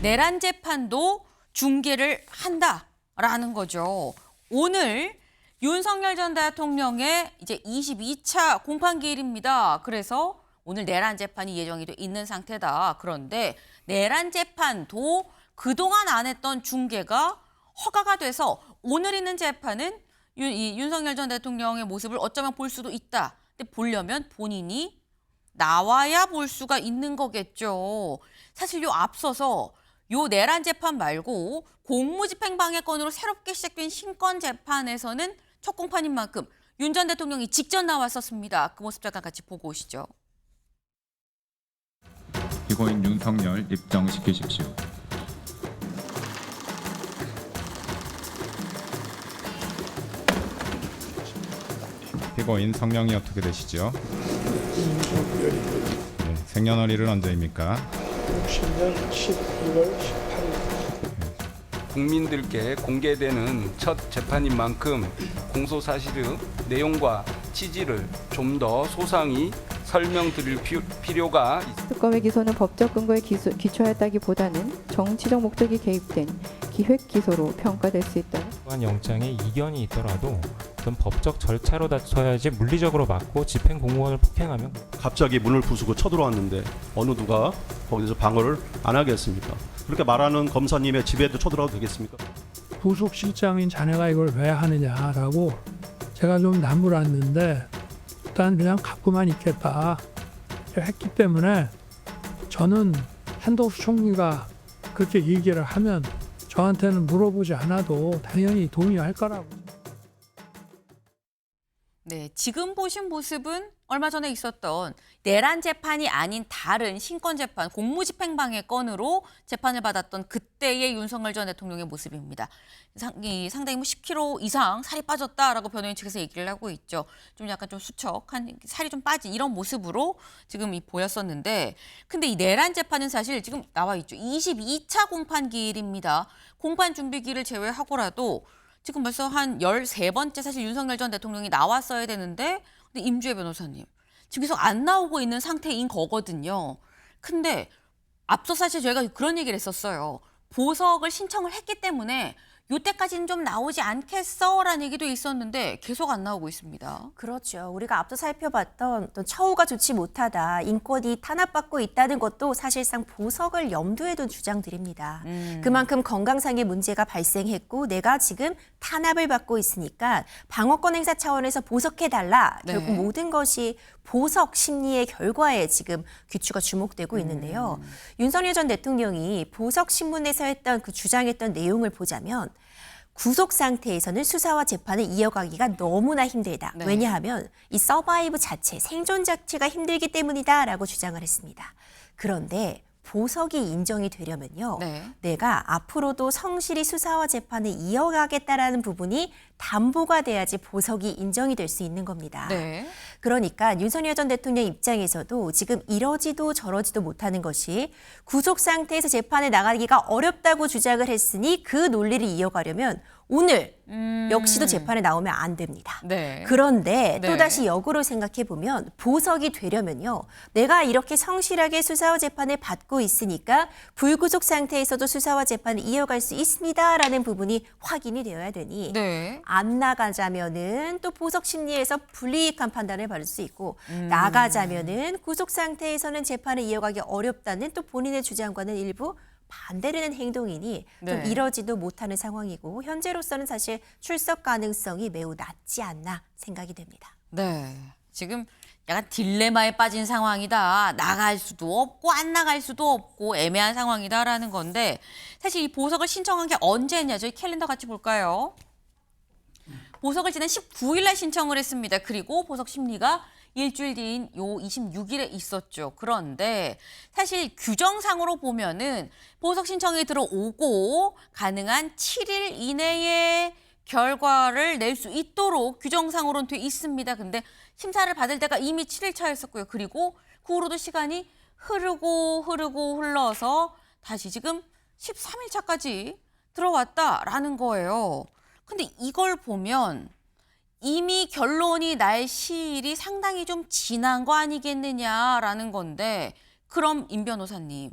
내란 재판도 중계를 한다라는 거죠. 오늘 윤석열 전 대통령의 이제 22차 공판기일입니다. 그래서 오늘 내란 재판이 예정이 돼 있는 상태다. 그런데 내란 재판도 그동안 안 했던 중계가 허가가 돼서 오늘 있는 재판은 윤석열 전 대통령의 모습을 어쩌면 볼 수도 있다. 근데 보려면 본인이 나와야 볼 수가 있는 거겠죠. 사실 앞서서 내란 재판 말고 공무집행방해건으로 새롭게 시작된 신권 재판에서는 첫 공판인 만큼 윤 전 대통령이 직접 나왔었습니다. 그 모습 잠깐 같이 보고 오시죠. 피고인 윤석열 입정시키십시오. 피고인 성명이 어떻게 되시죠? 네, 생년월일은 언제입니까? 60년 12월 18일. 국민들께 공개되는 첫 재판인 만큼 공소 사실의 내용과 취지를 좀 더 소상히 설명드릴 필요가 있습니다. 특검의 기소는 법적 근거에 기초하였다기보다는 정치적 목적이 개입된 기획 기소로 평가될 수 있다. 또한 영장에 이견이 있더라도 어떤 법적 절차로 다퉈야지 물리적으로 막고 집행 공무원을 폭행하면 갑자기 문을 부수고 쳐들어왔는데 어느 누가 거기서 방어를 안 하겠습니까? 그렇게 말하는 검사님의 집에도 쳐들어가도 되겠습니까? 부속실장인 자네가 이걸 왜 하느냐라고 제가 좀 나무랐는데 일단 그냥 갖고만 있겠다 했기 때문에 저는 한덕수 총리가 그렇게 얘기를 하면 저한테는 물어보지 않아도 당연히 동의할 거라고. 네, 지금 보신 모습은 얼마 전에 있었던 내란 재판이 아닌 다른 신권 재판, 공무집행방해 건으로 재판을 받았던 그때의 윤석열 전 대통령의 모습입니다. 상당히 10kg 이상 살이 빠졌다라고 변호인 측에서 얘기를 하고 있죠. 좀 약간 좀 수척한 살이 좀 빠진 이런 모습으로 지금 보였었는데, 근데 이 내란 재판은 사실 지금 나와 있죠. 22차 공판기일입니다. 공판 준비기일을 제외하고라도 지금 벌써 한 13번째 사실 윤석열 전 대통령이 나왔어야 되는데, 근데 임주혜 변호사님 지금 계속 안 나오고 있는 상태인 거거든요. 근데 앞서 사실 저희가 그런 얘기를 했었어요. 보석을 신청을 했기 때문에 요때까지는 좀 나오지 않겠어라는 얘기도 있었는데 계속 안 나오고 있습니다. 그렇죠. 우리가 앞서 살펴봤던 어떤 처우가 좋지 못하다, 인권이 탄압받고 있다는 것도 사실상 보석을 염두에 둔 주장들입니다. 그만큼 건강상의 문제가 발생했고 내가 지금 탄압을 받고 있으니까 방어권 행사 차원에서 보석해달라. 네. 결국 모든 것이 보석 심리의 결과에 지금 귀추가 주목되고 있는데요. 윤석열 전 대통령이 보석 신문에서 했던 그 주장했던 내용을 보자면 구속 상태에서는 수사와 재판을 이어가기가 너무나 힘들다. 네. 왜냐하면 이 서바이브 자체, 생존 자체가 힘들기 때문이다라고 주장을 했습니다. 그런데 보석이 인정이 되려면요. 네. 내가 앞으로도 성실히 수사와 재판을 이어가겠다라는 부분이 담보가 돼야지 보석이 인정이 될 수 있는 겁니다. 네. 그러니까 윤석열 전 대통령 입장에서도 지금 이러지도 저러지도 못하는 것이 구속 상태에서 재판에 나가기가 어렵다고 주장을 했으니 그 논리를 이어가려면 오늘 역시도 재판에 나오면 안 됩니다. 네. 그런데 네. 또다시 역으로 생각해 보면 보석이 되려면요. 내가 이렇게 성실하게 수사와 재판을 받고 있으니까 불구속 상태에서도 수사와 재판을 이어갈 수 있습니다라는 부분이 확인이 되어야 되니 네. 안 나가자면은 또 보석 심리에서 불이익한 판단을 받을 수 있고 나가자면은 구속 상태에서는 재판을 이어가기 어렵다는 또 본인의 주장과는 일부 반대되는 행동이니 좀 네. 이러지도 못하는 상황이고 현재로서는 사실 출석 가능성이 매우 낮지 않나 생각이 됩니다. 네. 지금 약간 딜레마에 빠진 상황이다. 나갈 수도 없고 안 나갈 수도 없고 애매한 상황이다라는 건데, 사실 이 보석을 신청한 게 언제냐? 저희 캘린더 같이 볼까요? 보석을 지난 19일 날 신청을 했습니다. 그리고 보석 심리가 일주일 뒤인 요 26일에 있었죠. 그런데 사실 규정상으로 보면은 보석 신청이 들어오고 가능한 7일 이내에 결과를 낼 수 있도록 규정상으로는 돼 있습니다. 근데 심사를 받을 때가 이미 7일 차였었고요. 그리고 그 후로도 시간이 흐르고 흘러서 다시 지금 13일 차까지 들어왔다라는 거예요. 근데 이걸 보면 이미 결론이 날 시일이 상당히 좀 지난 거 아니겠느냐라는 건데, 그럼 임 변호사님,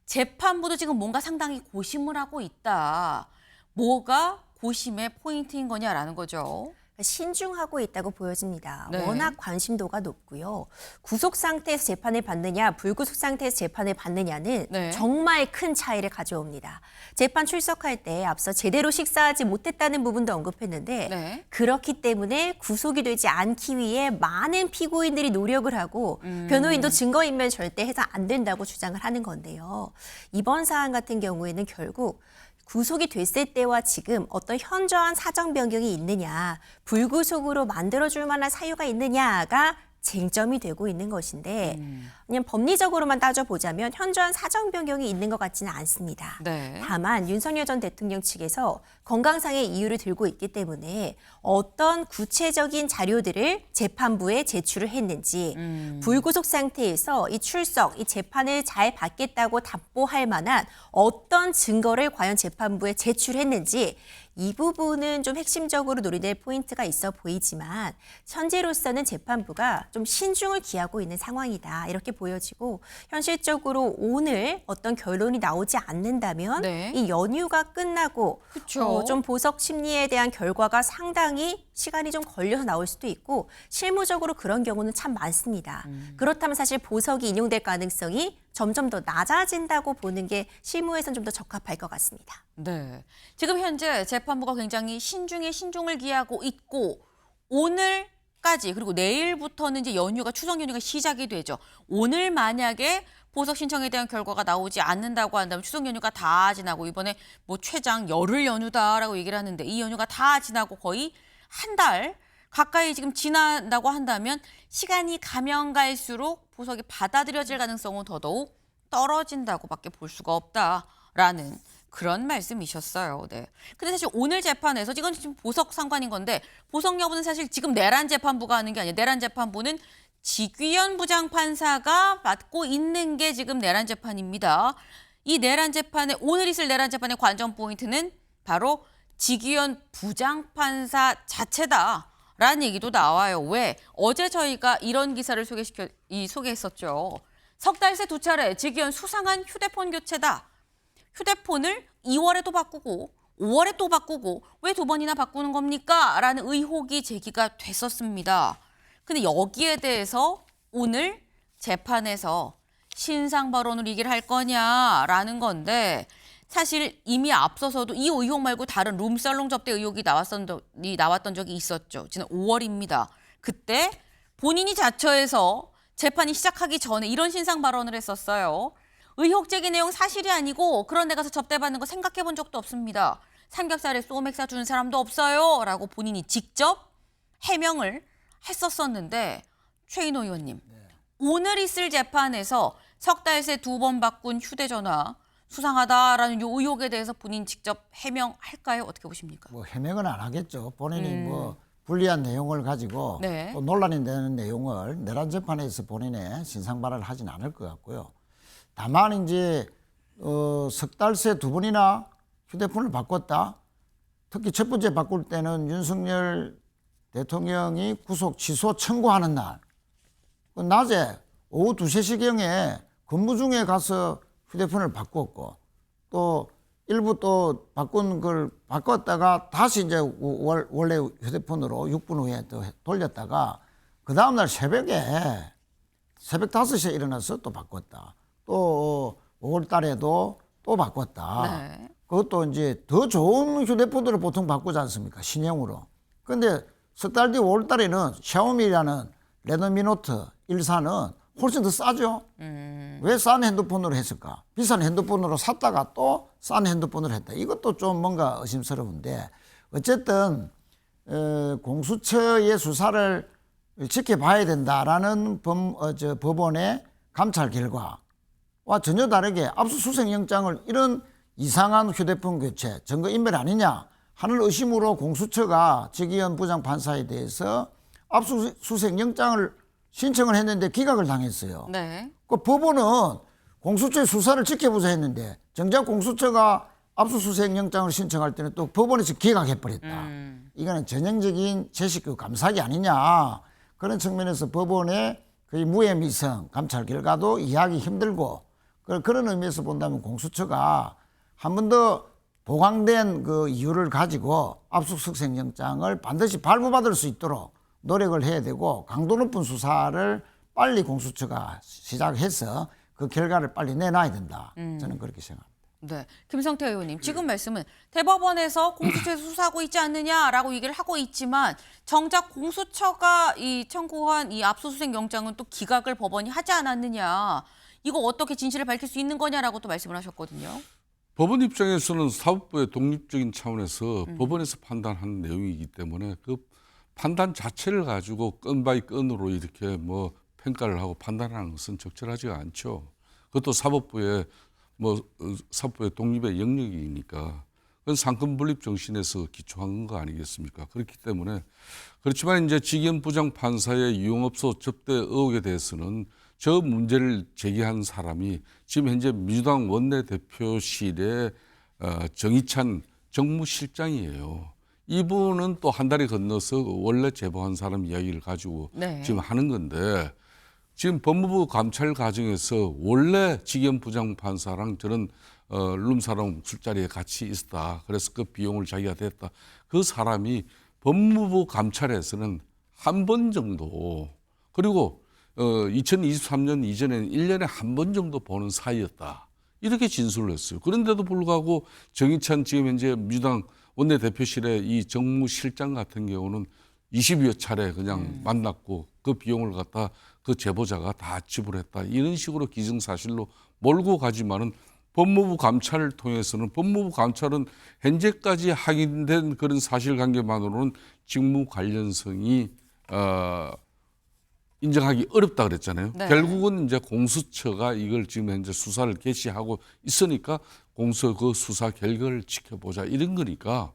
재판부도 지금 뭔가 상당히 고심을 하고 있다. 뭐가 고심의 포인트인 거냐라는 거죠. 신중하고 있다고 보여집니다. 네. 워낙 관심도가 높고요. 구속 상태에서 재판을 받느냐, 불구속 상태에서 재판을 받느냐는 네. 정말 큰 차이를 가져옵니다. 재판 출석할 때 앞서 제대로 식사하지 못했다는 부분도 언급했는데 네. 그렇기 때문에 구속이 되지 않기 위해 많은 피고인들이 노력을 하고 변호인도 증거인멸 절대 해서 안 된다고 주장을 하는 건데요. 이번 사안 같은 경우에는 결국 구속이 됐을 때와 지금 어떤 현저한 사정 변경이 있느냐, 불구속으로 만들어줄 만한 사유가 있느냐가 쟁점이 되고 있는 것인데 그냥 법리적으로만 따져보자면 현저한 사정 변경이 있는 것 같지는 않습니다. 네. 다만 윤석열 전 대통령 측에서 건강상의 이유를 들고 있기 때문에 어떤 구체적인 자료들을 재판부에 제출을 했는지 불구속 상태에서 이 출석, 이 재판을 잘 받겠다고 답보할 만한 어떤 증거를 과연 재판부에 제출했는지 이 부분은 좀 핵심적으로 논의될 포인트가 있어 보이지만 현재로서는 재판부가 좀 신중을 기하고 있는 상황이다 이렇게 보여지고 현실적으로 오늘 어떤 결론이 나오지 않는다면 네. 이 연휴가 끝나고 그쵸. 좀 보석 심리에 대한 결과가 상당히 시간이 좀 걸려서 나올 수도 있고 실무적으로 그런 경우는 참 많습니다. 그렇다면 사실 보석이 인용될 가능성이 점점 더 낮아진다고 보는 게 실무에서는 좀 더 적합할 것 같습니다. 네. 지금 현재 재판부가 굉장히 신중에 신중을 기하고 있고 오늘까지 그리고 내일부터는 이제 연휴가 추석 연휴가 시작이 되죠. 오늘 만약에 보석 신청에 대한 결과가 나오지 않는다고 한다면 추석 연휴가 다 지나고 이번에 뭐 최장 열흘 연휴다라고 얘기를 하는데 이 연휴가 다 지나고 거의 한 달 가까이 지금 지난다고 한다면 시간이 가면 갈수록 보석이 받아들여질 가능성은 더더욱 떨어진다고밖에 볼 수가 없다라는 그런 말씀이셨어요. 네. 근데 사실 오늘 재판에서 이건 지금 보석 상관인 건데 보석 여부는 사실 지금 내란 재판부가 하는 게 아니에요. 내란 재판부는 지귀현 부장판사가 맡고 있는 게 지금 내란 재판입니다. 이 내란 재판에 오늘 있을 내란 재판의 관전 포인트는 바로 지귀현 부장판사 자체다라는 얘기도 나와요. 왜? 어제 저희가 이런 기사를 소개했었죠. 석 달 새 두 차례 지귀현 수상한 휴대폰 교체다. 휴대폰을 2월에도 바꾸고 5월에 또 바꾸고 왜 두 번이나 바꾸는 겁니까? 라는 의혹이 제기가 됐었습니다. 근데 여기에 대해서 오늘 재판에서 신상 발언을 얘기를 할 거냐라는 건데 사실 이미 앞서서도 이 의혹 말고 다른 룸살롱 접대 의혹이 나왔던 적이 있었죠. 지난 5월입니다. 그때 본인이 자처해서 재판이 시작하기 전에 이런 신상 발언을 했었어요. 의혹 제기 내용 사실이 아니고 그런 데 가서 접대받는 거 생각해 본 적도 없습니다. 삼겹살에 소맥 사주는 사람도 없어요. 라고 본인이 직접 해명을 했었었는데 최인호 의원님, 오늘 있을 재판에서 석 달 새 두 번 바꾼 휴대전화 수상하다라는 요 의혹에 대해서 본인 직접 해명할까요? 어떻게 보십니까? 뭐 해명은 안 하겠죠. 본인이 뭐 불리한 내용을 가지고 네. 또 논란이 되는 내용을 내란 재판에서 본인의 신상 발언을 하진 않을 것 같고요. 다만 이제 석 달 새 두 번이나 휴대폰을 바꿨다. 특히 첫 번째 바꿀 때는 윤석열 대통령이 구속 취소 청구하는 날 낮에 오후 2, 3시경에 근무 중에 가서 휴대폰을 바꿨고 또 일부 또 바꾼 걸 바꿨다가 다시 이제 원래 휴대폰으로 6분 후에 또 돌렸다가 그 다음날 새벽 5시에 일어나서 또 바꿨다. 또 5월 달에도 또 바꿨다. 네. 그것도 이제 더 좋은 휴대폰으로 보통 바꾸지 않습니까? 신형으로. 근데 석 달 뒤 5월 달에는 샤오미라는 레드미 노트 1사는 훨씬 더 싸죠. 왜 싼 핸드폰으로 했을까? 비싼 핸드폰으로 샀다가 또 싼 핸드폰으로 했다. 이것도 좀 뭔가 의심스러운데 어쨌든 공수처의 수사를 지켜봐야 된다라는 법원의 감찰 결과와 전혀 다르게 압수수색 영장을 이런 이상한 휴대폰 교체, 증거인멸 아니냐 하는 의심으로 공수처가 지귀현 부장판사에 대해서 압수수색 영장을 신청을 했는데 기각을 당했어요. 네. 그 법원은 공수처의 수사를 지켜보자 했는데 정작 공수처가 압수수색 영장을 신청할 때는 또 법원에서 기각해버렸다. 이거는 전형적인 제식구 감사기 아니냐. 그런 측면에서 법원의 거의 무혐의성 감찰 결과도 이해하기 힘들고 그런 의미에서 본다면 공수처가 한 번 더 보강된 그 이유를 가지고 압수수색 영장을 반드시 발부받을 수 있도록 노력을 해야 되고 강도 높은 수사를 빨리 공수처가 시작해서 그 결과를 빨리 내놔야 된다. 저는 그렇게 생각합니다. 네, 김성태 의원님 지금 말씀은 대법원에서 공수처에서 수사하고 있지 않느냐라고 얘기를 하고 있지만 정작 공수처가 이 청구한 이 압수수색 영장은 또 기각을 법원이 하지 않았느냐. 이거 어떻게 진실을 밝힐 수 있는 거냐라고 또 말씀을 하셨거든요. 법원 입장에서는 사법부의 독립적인 차원에서 법원에서 판단한 내용이기 때문에 그 판단 자체를 가지고 건 바이 건으로 이렇게 뭐 평가를 하고 판단하는 것은 적절하지가 않죠. 그것도 사법부의 사법부의 독립의 영역이니까 그건 상권 분립 정신에서 기초한 거 아니겠습니까? 그렇기 때문에 그렇지만 이제 직영 부장 판사의 유용업소 접대 의혹에 대해서는 저 문제를 제기한 사람이 지금 현재 민주당 원내대표실의 정의찬 정무실장이에요. 이분은 또 한 다리 건너서 원래 제보한 사람 이야기를 가지고 지금 하는 건데 지금 법무부 감찰 과정에서 원래 직영 부장 판사랑 저는 룸사롱 술자리에 같이 있었다. 그래서 그 비용을 자기가 댔다. 그 사람이 법무부 감찰에서는 한 번 정도 그리고 2023년 이전에는 1년에 한 번 정도 보는 사이였다. 이렇게 진술을 했어요. 그런데도 불구하고 정의찬 지금 현재 민주당 원내대표실의 이 정무실장 같은 경우는 20여 차례 그냥 만났고 그 비용을 갖다 그 제보자가 다 지불했다. 이런 식으로 기정사실로 몰고 가지만은 법무부 감찰을 통해서는 법무부 감찰은 현재까지 확인된 그런 사실관계만으로는 직무 관련성이 인정하기 어렵다 그랬잖아요. 네. 결국은 이제 공수처가 이걸 지금 현재 수사를 개시하고 있으니까 공수처 그 수사 결과를 지켜보자 이런 거니까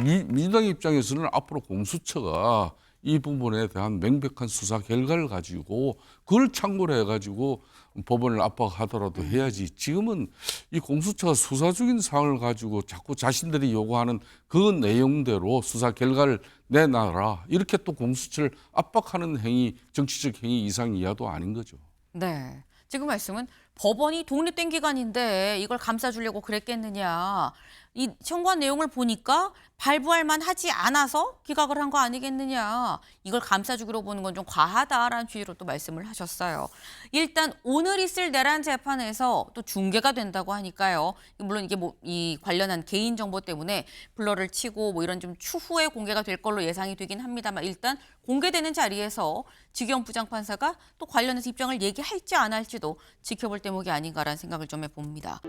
민주당 입장에서는 앞으로 공수처가 이 부분에 대한 명백한 수사 결과를 가지고 그걸 참고로 해가지고 법원을 압박하더라도 해야지. 지금은 이 공수처가 수사 중인 상황을 가지고 자꾸 자신들이 요구하는 그 내용대로 수사 결과를 내놔라. 이렇게 또 공수처를 압박하는 행위, 정치적 행위 이상 이하도 아닌 거죠. 네. 지금 말씀은 법원이 독립된 기관인데 이걸 감싸주려고 그랬겠느냐. 이 청구한 내용을 보니까 발부할 만하지 않아서 기각을 한 거 아니겠느냐. 이걸 감싸주기로 보는 건 좀 과하다라는 취지로 또 말씀을 하셨어요. 일단 오늘 있을 내란 재판에서 또 중계가 된다고 하니까요. 물론 이게 뭐 이 관련한 개인 정보 때문에 블러를 치고 뭐 이런 좀 추후에 공개가 될 걸로 예상이 되긴 합니다만 일단 공개되는 자리에서 직영 부장판사가 또 관련해서 입장을 얘기할지 안 할지도 지켜볼 대목이 아닌가라는 생각을 좀 해봅니다.